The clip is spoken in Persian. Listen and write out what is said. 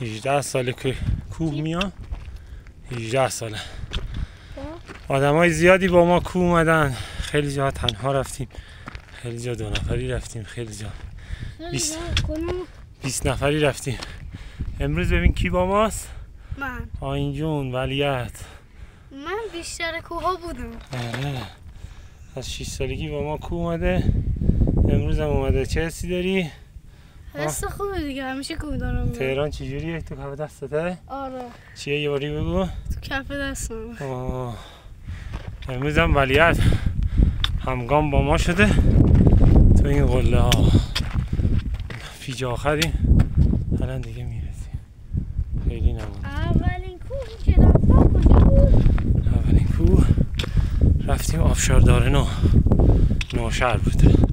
18 ساله که کوه میام. 18 ساله. آدم های زیادی با ما کوه اومدن. خیلی جا تنها رفتیم، خیلی جا 2 نفری رفتیم، خیلی جا 20 نفری رفتیم. امروز ببین کی با ماست؟ من. آیین جون، ولیعت. من بیشتر کوه ها بودم. آره. از 6 سالگی با ما کوه اومده. امروز هم اومده. چه حسی داری؟ حس خوبه دیگه، همیشه کوه دارم. تهران چجوریه؟ تو کف دستته؟ آره. چیه یه باری بگو؟ تو کف دستم. امروز هم ولیعت همگام با ما شده تو این قله ها. پیج آخریم، الان دیگه میرسیم. خیلی نمونده. اولین کوهی که رفتم کجا بود؟ اولین کوه رفتیم آبشاردار نوشهر بود.